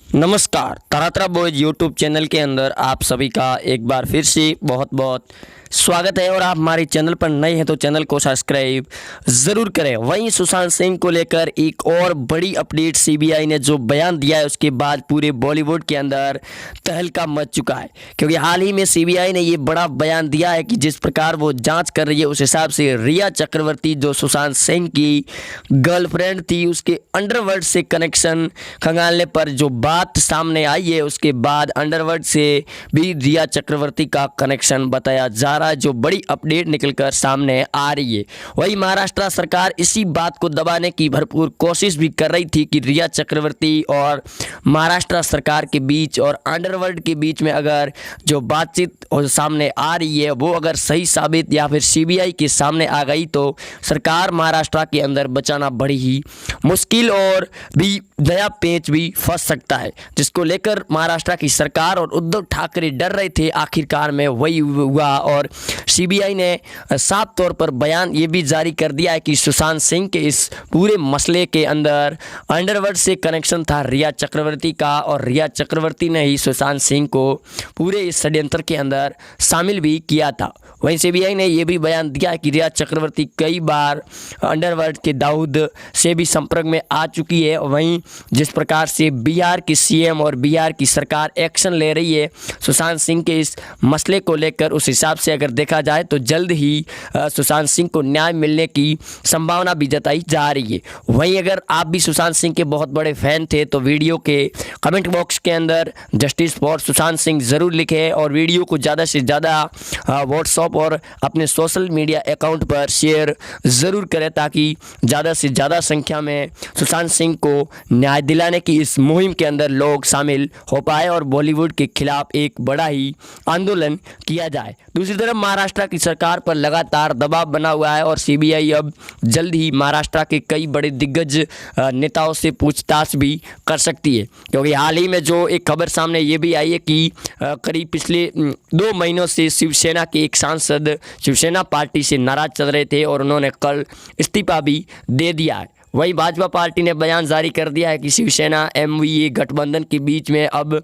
नमस्कार, तरातरा boys YouTube channel के अंदर आप सभी का एक बार फिर से बहुत बहुत स्वागत है। और आप हमारे चैनल पर नए हैं तो चैनल को सब्सक्राइब ज़रूर करें। वहीं सुशांत सिंह को लेकर एक और बड़ी अपडेट सीबीआई ने जो बयान दिया है उसके बाद पूरे बॉलीवुड के अंदर तहलका मच चुका है, क्योंकि हाल ही में सीबीआई ने ये बड़ा बयान दिया है कि जिस प्रकार वो जांच कर रही है उस हिसाब से रिया चक्रवर्ती जो सुशांत सिंह की गर्लफ्रेंड थी उसके अंडरवर्ल्ड से कनेक्शन खंगालने पर जो बात सामने आई है उसके बाद अंडरवर्ल्ड से भी रिया चक्रवर्ती का कनेक्शन बताया जा रहा है, जो बड़ी अपडेट निकलकर सामने आ रही है। वही महाराष्ट्र सरकार इसी बात को दबाने की भरपूर कोशिश भी कर रही थी कि रिया चक्रवर्ती और महाराष्ट्र सरकार के बीच और अंडरवर्ल्ड के बीच में अगर जो बातचीत सामने आ रही है वो अगर सही साबित या फिर सीबीआई के सामने आ गई तो सरकार महाराष्ट्र के अंदर बचाना बड़ी ही मुश्किल और भी नया पेंच भी फंस सकता है, जिसको लेकर महाराष्ट्र की सरकार और उद्धव ठाकरे डर रहे थे। आखिरकार में वही हुआ और सीबीआई ने साफ तौर पर बयान ये भी जारी कर दिया है कि सुशांत सिंह के इस पूरे मसले के अंदर अंडरवर्ल्ड से कनेक्शन था रिया चक्रवर्ती का, और रिया चक्रवर्ती ने ही सुशांत सिंह को पूरे इस षड्यंत्र के अंदर शामिल भी किया था। वहीं सीबीआई ने यह भी बयान दिया है कि रिया चक्रवर्ती कई बार अंडरवर्ल्ड के दाऊद से भी संपर्क में आ चुकी है। वहीं जिस प्रकार से बिहार की सीएम और बिहार की सरकार एक्शन ले रही है सुशांत सिंह के इस मसले को लेकर, उस हिसाब से अगर देखा जाए तो जल्द ही सुशांत सिंह को न्याय मिलने की संभावना भी जताई जा रही है। वहीं अगर आप भी सुशांत सिंह के बहुत बड़े फैन थे तो वीडियो के कमेंट बॉक्स के अंदर जस्टिस फॉर सुशांत सिंह ज़रूर लिखें और वीडियो को ज़्यादा से ज़्यादा व्हाट्सएप और अपने सोशल मीडिया अकाउंट पर शेयर ज़रूर करें ताकि ज़्यादा से ज़्यादा संख्या में सुशांत सिंह को न्याय दिलाने की इस मुहिम के अंदर लोग शामिल हो पाए और बॉलीवुड के खिलाफ एक बड़ा ही आंदोलन किया जाए। दूसरी तरफ महाराष्ट्र की सरकार पर लगातार दबाव बना हुआ है और सीबीआई अब जल्द ही महाराष्ट्र के कई बड़े दिग्गज नेताओं से पूछताछ भी कर सकती है, क्योंकि हाल ही में जो एक खबर सामने ये भी आई है कि करीब पिछले 2 महीनों से शिवसेना के एक सांसद शिवसेना पार्टी से नाराज चल रहे थे और उन्होंने कल इस्तीफा भी दे दिया है। वहीं भाजपा पार्टी ने बयान जारी कर दिया है कि शिवसेना एमवीए गठबंधन के बीच में अब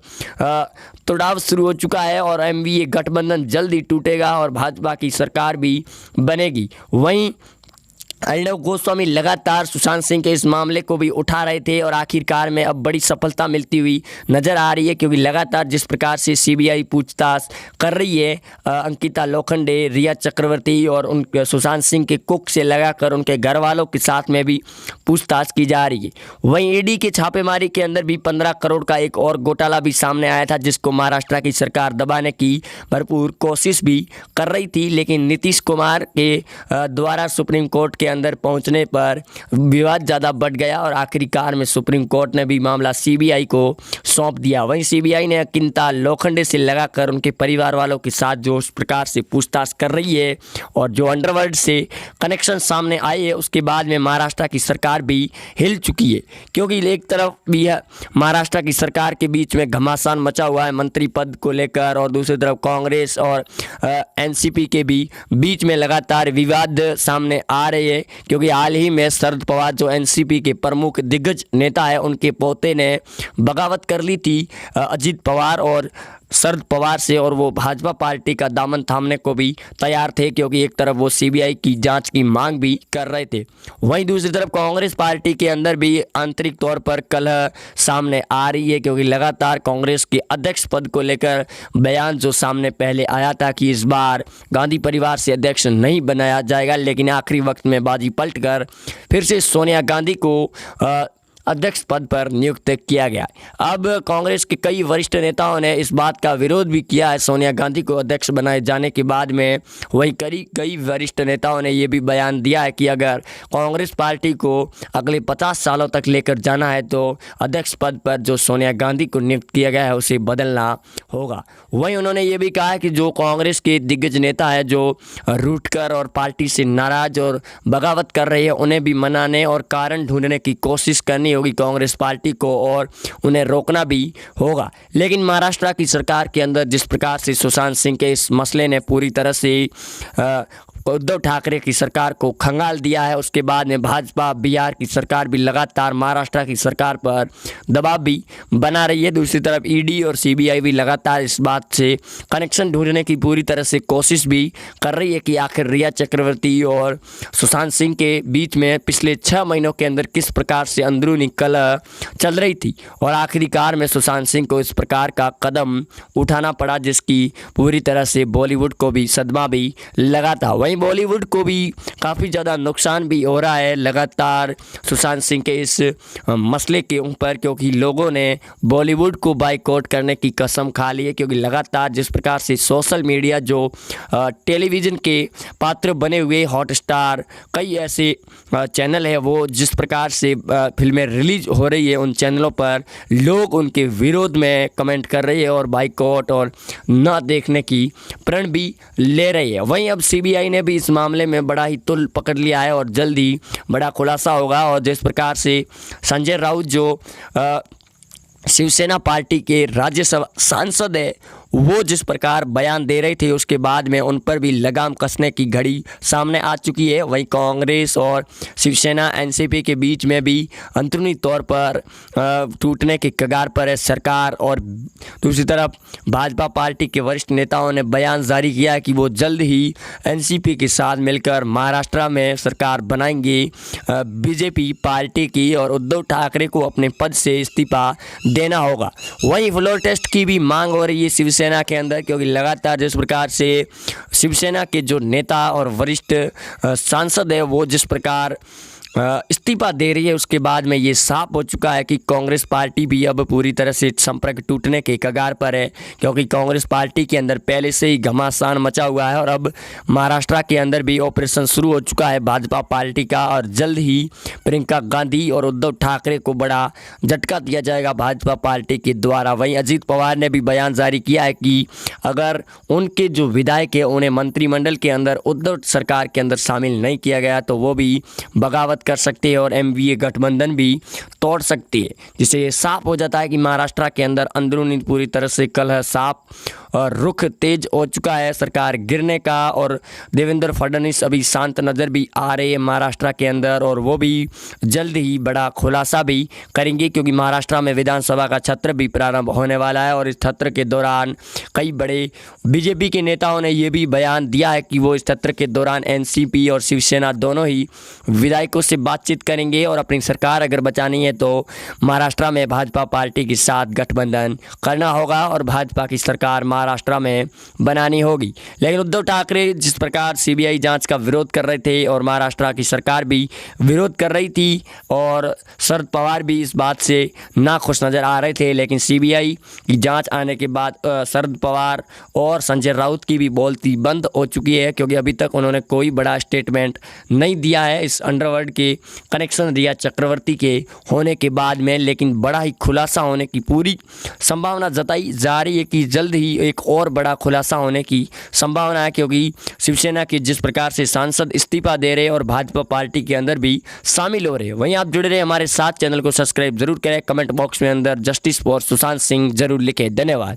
तोड़ाव शुरू हो चुका है और एमवीए गठबंधन जल्द ही टूटेगा और भाजपा की सरकार भी बनेगी। वहीं अर्णव गोस्वामी लगातार सुशांत सिंह के इस मामले को भी उठा रहे थे और आखिरकार में अब बड़ी सफलता मिलती हुई नज़र आ रही है, क्योंकि लगातार जिस प्रकार से सीबीआई पूछताछ कर रही है अंकिता लोखंडे, रिया चक्रवर्ती और उन सुशांत सिंह के कुक से लगाकर उनके घर वालों के साथ में भी पूछताछ की जा रही है। वहीं ईडी के छापेमारी के अंदर भी 15 करोड़ का एक और घोटाला भी सामने आया था, जिसको महाराष्ट्र की सरकार दबाने की भरपूर कोशिश भी कर रही थी, लेकिन नीतीश कुमार के द्वारा सुप्रीम कोर्ट के अंदर पहुंचने पर विवाद ज़्यादा बढ़ गया और आखिरकार में सुप्रीम कोर्ट ने भी मामला सीबीआई को सौंप दिया। वहीं सीबीआई ने अंकिता लोखंडे से लगाकर उनके परिवार वालों के साथ जो उस प्रकार से पूछताछ कर रही है और जो अंडरवर्ल्ड से कनेक्शन सामने आए हैं उसके बाद में महाराष्ट्र की सरकार भी हिल चुकी है, क्योंकि एक तरफ भी है महाराष्ट्र की सरकार के बीच में घमासान मचा हुआ है मंत्री पद को लेकर और दूसरी तरफ कांग्रेस और एनसीपी के भी बीच में लगातार विवाद सामने आ रहे हैं, क्योंकि हाल ही में शरद पवार जो एनसीपी के प्रमुख दिग्गज नेता है उनके पोते ने बगावत कर ली थी अजित पवार और शरद पवार से, और वो भाजपा पार्टी का दामन थामने को भी तैयार थे, क्योंकि एक तरफ वो सीबीआई की जांच की मांग भी कर रहे थे। वहीं दूसरी तरफ कांग्रेस पार्टी के अंदर भी आंतरिक तौर पर कलह सामने आ रही है, क्योंकि लगातार कांग्रेस के अध्यक्ष पद को लेकर बयान जो सामने पहले आया था कि इस बार गांधी परिवार से अध्यक्ष नहीं बनाया जाएगा, लेकिन आखिरी वक्त में बाजी पलटकर फिर से सोनिया गांधी को अध्यक्ष पद पर नियुक्त किया गया। अब कांग्रेस के कई वरिष्ठ नेताओं ने इस बात का विरोध भी किया है सोनिया गांधी को अध्यक्ष बनाए जाने के बाद में। वहीं कई वरिष्ठ नेताओं ने ये भी बयान दिया है कि अगर कांग्रेस पार्टी को अगले 50 सालों तक लेकर जाना है तो अध्यक्ष पद पर जो सोनिया गांधी को नियुक्त किया गया है उसे बदलना होगा। वहीं उन्होंने ये भी कहा है कि जो कांग्रेस के दिग्गज नेता है जो रूठकर और पार्टी से नाराज और बगावत कर रहे हैं उन्हें भी मनाने और कारण ढूंढने की कोशिश करनी होगी कांग्रेस पार्टी को और उन्हें रोकना भी होगा। लेकिन महाराष्ट्र की सरकार के अंदर जिस प्रकार से सुशांत सिंह के इस मसले ने पूरी तरह से उद्धव ठाकरे की सरकार को खंगाल दिया है। उसके बाद में भाजपा बिहार की सरकार भी लगातार महाराष्ट्र की सरकार पर दबाव भी बना रही है। दूसरी तरफ ईडी और सीबीआई भी लगातार इस बात से कनेक्शन ढूंढने की पूरी तरह से कोशिश भी कर रही है कि आखिर रिया चक्रवर्ती और सुशांत सिंह के बीच में पिछले 6 महीनों के अंदर किस प्रकार से अंदरूनी कलह चल रही थी और आखिरकार में सुशांत सिंह को इस प्रकार का कदम उठाना पड़ा जिसकी पूरी तरह से बॉलीवुड को भी सदमा भी लगा था। वहीं बॉलीवुड को भी काफ़ी ज़्यादा नुकसान भी हो रहा है लगातार सुशांत सिंह के इस मसले के ऊपर, क्योंकि लोगों ने बॉलीवुड को बाइकआउट करने की कसम खा ली है। क्योंकि लगातार जिस प्रकार से सोशल मीडिया जो टेलीविज़न के पात्र बने हुए हॉटस्टार कई ऐसे चैनल है वो जिस प्रकार से फिल्में रिलीज हो रही है उन चैनलों पर लोग उनके विरोध में कमेंट कर रहे हैं और बाइकआउट और न देखने की प्रण भी ले रही है। वहीं अब सीबीआई ने भी इस मामले में बड़ा ही तुल पकड़ लिया है और जल्द ही बड़ा खुलासा होगा। और जिस प्रकार से संजय राउत जो शिवसेना पार्टी के राज्यसभा सांसद है वो जिस प्रकार बयान दे रहे थे उसके बाद में उन पर भी लगाम कसने की घड़ी सामने आ चुकी है। वहीं कांग्रेस और शिवसेना एनसीपी के बीच में भी अंदरूनी तौर पर टूटने के कगार पर है सरकार। और दूसरी तरफ भाजपा पार्टी के वरिष्ठ नेताओं ने बयान जारी किया कि वो जल्द ही एनसीपी के साथ मिलकर महाराष्ट्र में सरकार बनाएंगे बीजेपी पार्टी की और उद्धव ठाकरे को अपने पद से इस्तीफा देना होगा। वहीं फ्लोर टेस्ट की भी मांग हो रही है शिवसेना के अंदर, क्योंकि लगातार जिस प्रकार से शिवसेना के जो नेता और वरिष्ठ सांसद है वो जिस प्रकार इस्तीफा दे रही है उसके बाद में ये साफ हो चुका है कि कांग्रेस पार्टी भी अब पूरी तरह से संपर्क टूटने के कगार पर है। क्योंकि कांग्रेस पार्टी के अंदर पहले से ही घमासान मचा हुआ है और अब महाराष्ट्र के अंदर भी ऑपरेशन शुरू हो चुका है भाजपा पार्टी का और जल्द ही प्रियंका गांधी और उद्धव ठाकरे को बड़ा झटका दिया जाएगा भाजपा पार्टी के द्वारा। वहीं अजीत पवार ने भी बयान जारी किया है कि अगर उनके जो विधायक है उन्हें मंत्रिमंडल के अंदर उद्धव सरकार के अंदर शामिल नहीं किया गया तो वो भी बगावत कर सकते हैं और एमवीए गठबंधन भी तोड़ सकती है, जिससे ये साफ हो जाता है कि महाराष्ट्र के अंदर अंदरूनी पूरी तरह से कलह साफ और रुख तेज हो चुका है सरकार गिरने का। और देवेंद्र फडणवीस अभी शांत नज़र भी आ रहे हैं महाराष्ट्र के अंदर और वो भी जल्द ही बड़ा खुलासा भी करेंगे, क्योंकि महाराष्ट्र में विधानसभा का सत्र भी प्रारंभ होने वाला है। और इस सत्र के दौरान कई बड़े बीजेपी के नेताओं ने ये भी बयान दिया है कि वो इस सत्र के दौरान एनसीपी और शिवसेना दोनों ही विधायकों से बातचीत करेंगे और अपनी सरकार अगर बचानी है तो महाराष्ट्र में भाजपा पार्टी के साथ गठबंधन करना होगा और भाजपा की सरकार महाराष्ट्र में बनानी होगी। लेकिन उद्धव ठाकरे जिस प्रकार सीबीआई जांच का विरोध कर रहे थे और महाराष्ट्र की सरकार भी विरोध कर रही थी और शरद पवार भी इस बात से नाखुश नज़र आ रहे थे, लेकिन सीबीआई की जांच आने के बाद शरद पवार और संजय राउत की भी बोलती बंद हो चुकी है, क्योंकि अभी तक उन्होंने कोई बड़ा स्टेटमेंट नहीं दिया है इस अंडरवर्ल्ड के कनेक्शन रिया चक्रवर्ती के होने के बाद में। लेकिन बड़ा ही खुलासा होने की पूरी संभावना जताई जा रही है कि जल्द ही एक और बड़ा खुलासा होने की संभावना है, क्योंकि शिवसेना के जिस प्रकार से सांसद इस्तीफा दे रहे हैं और भाजपा पार्टी के अंदर भी शामिल हो रहे हैं। वहीं आप जुड़े रहे हमारे साथ, चैनल को सब्सक्राइब जरूर करें, कमेंट बॉक्स में अंदर जस्टिस फॉर सुशांत सिंह जरूर लिखें। धन्यवाद।